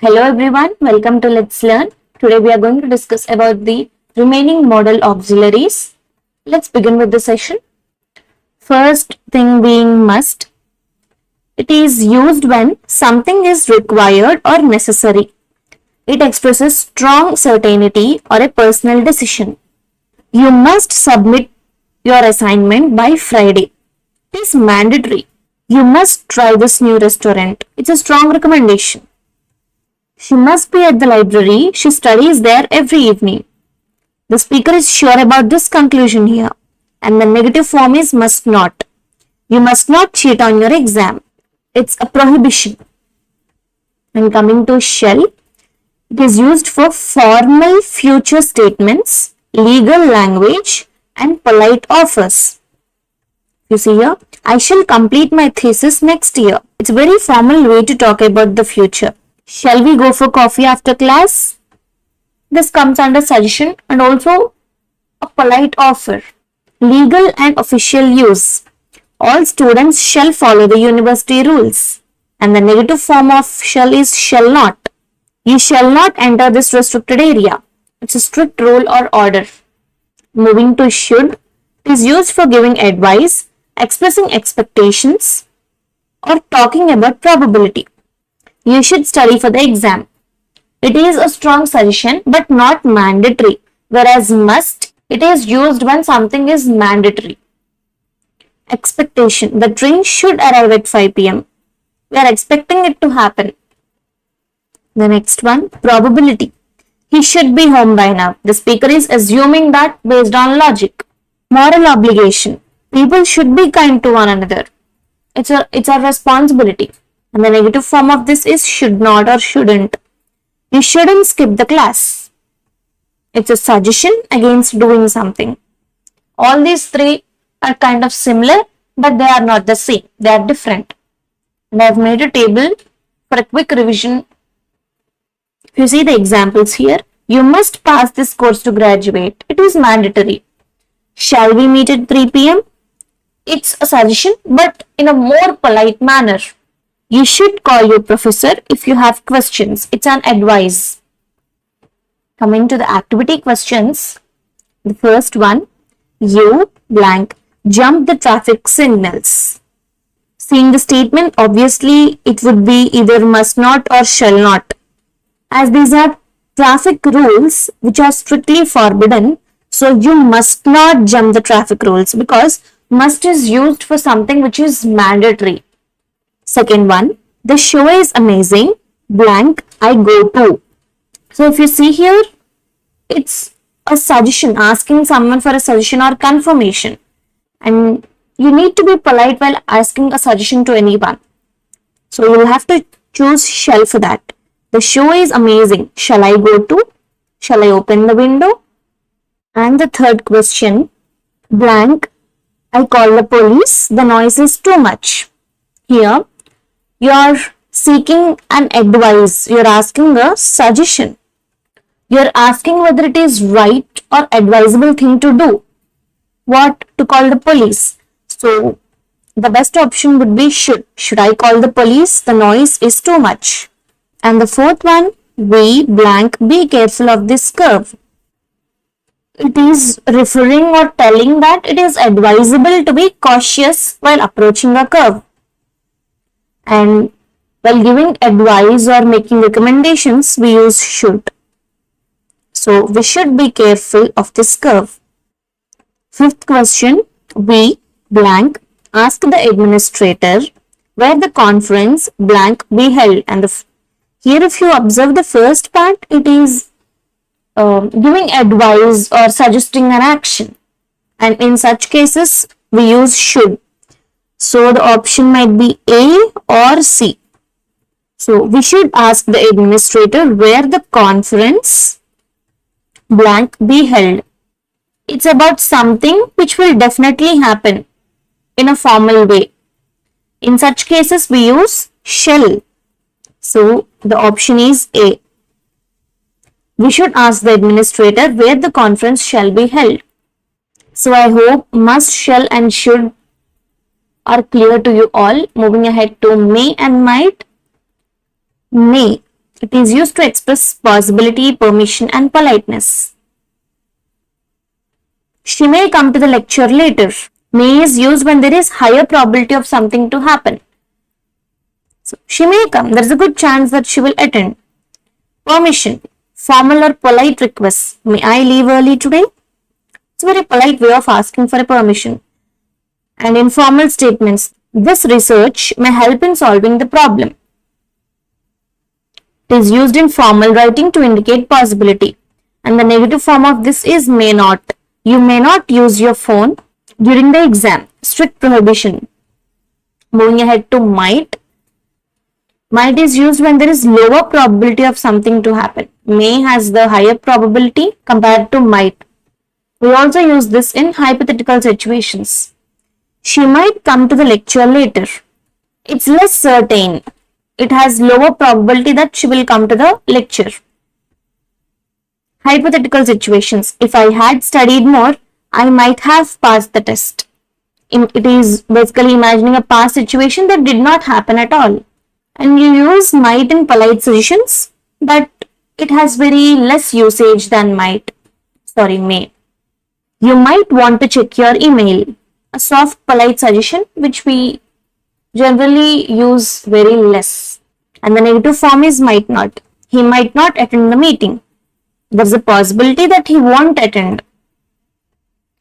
Hello everyone, welcome to Let's Learn. Today we are going to discuss about the remaining modal auxiliaries. Let's begin with the session. First thing being must. It is used when something is required or necessary. It expresses strong certainty or a personal decision. You must submit your assignment by Friday. It is mandatory. You must try this new restaurant. It's a strong recommendation. She must be at the library. She studies there every evening. The speaker is sure about this conclusion here. And the negative form is must not. You must not cheat on your exam. It's a prohibition. And coming to shall, it is used for formal future statements, legal language, and polite offers. You see here, I shall complete my thesis next year. It's a very formal way to talk about the future. Shall we go for coffee after class? This comes under suggestion and also a polite offer. Legal and official use. All students shall follow the university rules. And the negative form of shall is shall not. You shall not enter this restricted area. It's a strict rule or order. Moving to should, it is used for giving advice, expressing expectations, or talking about probability. You should study for the exam. It is a strong suggestion but not mandatory, whereas must, it is used when something is mandatory. Expectation, the train should arrive at 5 p.m. We are expecting it to happen. The next one, probability. He should be home by now. The speaker is assuming that based on logic. Moral obligation. People should be kind to one another. It's a responsibility. And the negative form of this is should not or shouldn't. You shouldn't skip the class. It's a suggestion against doing something. All these three are kind of similar, but they are not the same. They are different. And I have made a table for a quick revision. If you see the examples here, you must pass this course to graduate. It is mandatory. Shall we meet at 3 p.m.? It's a suggestion, but in a more polite manner. You should call your professor if you have questions. It's an advice. Coming to the activity questions. The first one, you blank jump the traffic signals. Seeing the statement, obviously it would be either must not or shall not. As these are traffic rules which are strictly forbidden, so you must not jump the traffic rules because must is used for something which is mandatory. Second one, the show is amazing, blank, I go to. So if you see here, it's a suggestion, asking someone for a suggestion or confirmation. And you need to be polite while asking a suggestion to anyone. So you will have to choose shall for that. The show is amazing. Shall I go to? Shall I open the window? And the third question, blank, I call the police. The noise is too much. Here, you are seeking an advice. You are asking a suggestion. You are asking whether it is right or advisable thing to do. What to call the police? So, the best option would be should. Should I call the police? The noise is too much. And the fourth one, we blank be careful of this curve. It is referring or telling that it is advisable to be cautious while approaching a curve. And while giving advice or making recommendations, we use should. So, we should be careful of this curve. Fifth question, we blank ask the administrator where the conference blank be held. And here if you observe the first part, it is giving advice or suggesting an action. And in such cases, we use should. So, the option might be A or C. So, we should ask the administrator where the conference blank be held. It's about something which will definitely happen in a formal way. In such cases, we use shall. So, the option is A. We should ask the administrator where the conference shall be held. So, I hope must, shall and should are clear to you all. Moving ahead to may and might. May. It is used to express possibility, permission, and politeness. She may come to the lecture later. May is used when there is higher probability of something to happen. So, she may come. There is a good chance that she will attend. Permission. Formal or polite request. May I leave early today? It's a very polite way of asking for a permission. And informal statements. This research may help in solving the problem. It is used in formal writing to indicate possibility. And the negative form of this is may not. You may not use your phone during the exam. Strict prohibition. Moving ahead to might. Might is used when there is lower probability of something to happen. May has the higher probability compared to might. We also use this in hypothetical situations. She might come to the lecture later. It's less certain. It has lower probability that she will come to the lecture. Hypothetical situations. If I had studied more, I might have passed the test. It is basically imagining a past situation that did not happen at all. And you use might in polite suggestions, but it has very less usage than may. You might want to check your email. A soft, polite suggestion which we generally use very less. And the negative form is might not. He might not attend the meeting. There's a possibility that he won't attend.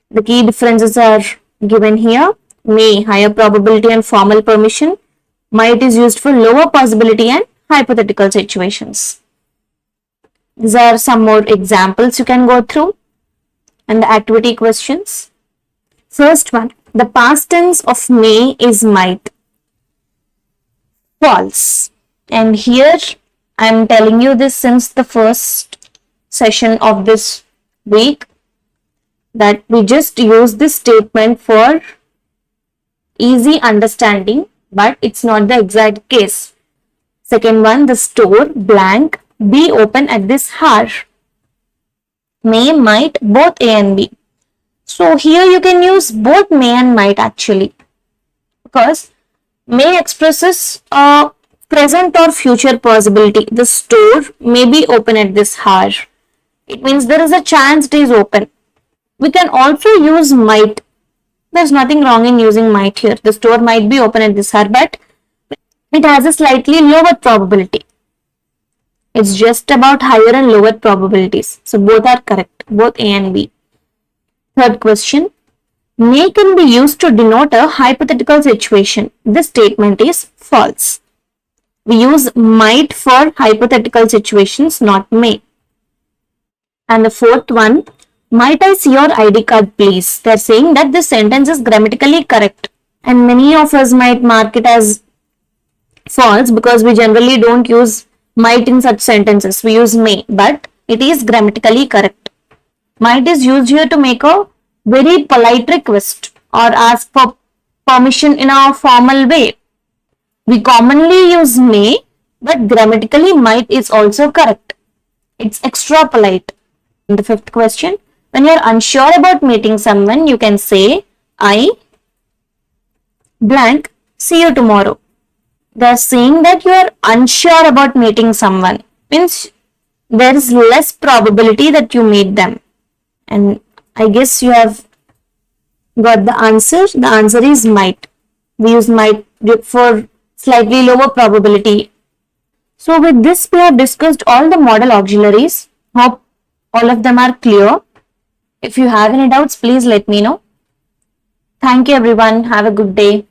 The key differences are given here. May, higher probability and formal permission. Might is used for lower possibility and hypothetical situations. These are some more examples you can go through and the activity questions. First one, the past tense of may is might. False. And here I am telling you this since the first session of this week that we just use this statement for easy understanding, but it's not the exact case. Second one, the store blank be open at this hour. May, might, both A and B. So here you can use both may and might actually, because may expresses a present or future possibility. The store may be open at this hour. It means there is a chance it is open. We can also use might. There's nothing wrong in using might here. The store might be open at this hour, but it has a slightly lower probability. It's just about higher and lower probabilities. So both are correct, both A and B. Third question. May can be used to denote a hypothetical situation. This statement is false. We use might for hypothetical situations, not may. And the fourth one, might I see your ID card please? They're saying that this sentence is grammatically correct. And many of us might mark it as false because we generally don't use might in such sentences. We use may, but it is grammatically correct. Might is used here to make a very polite request or ask for permission in a formal way. We commonly use may, but grammatically might is also correct. It's extra polite. And the fifth question, when you're unsure about meeting someone, you can say, I blank, see you tomorrow. They're saying that you are unsure about meeting someone. Means there is less probability that you meet them. And I guess you have got the answer. The answer is might. We use might for slightly lower probability. So with this, we have discussed all the modal auxiliaries. Hope all of them are clear. If you have any doubts, please let me know. Thank you everyone. Have a good day.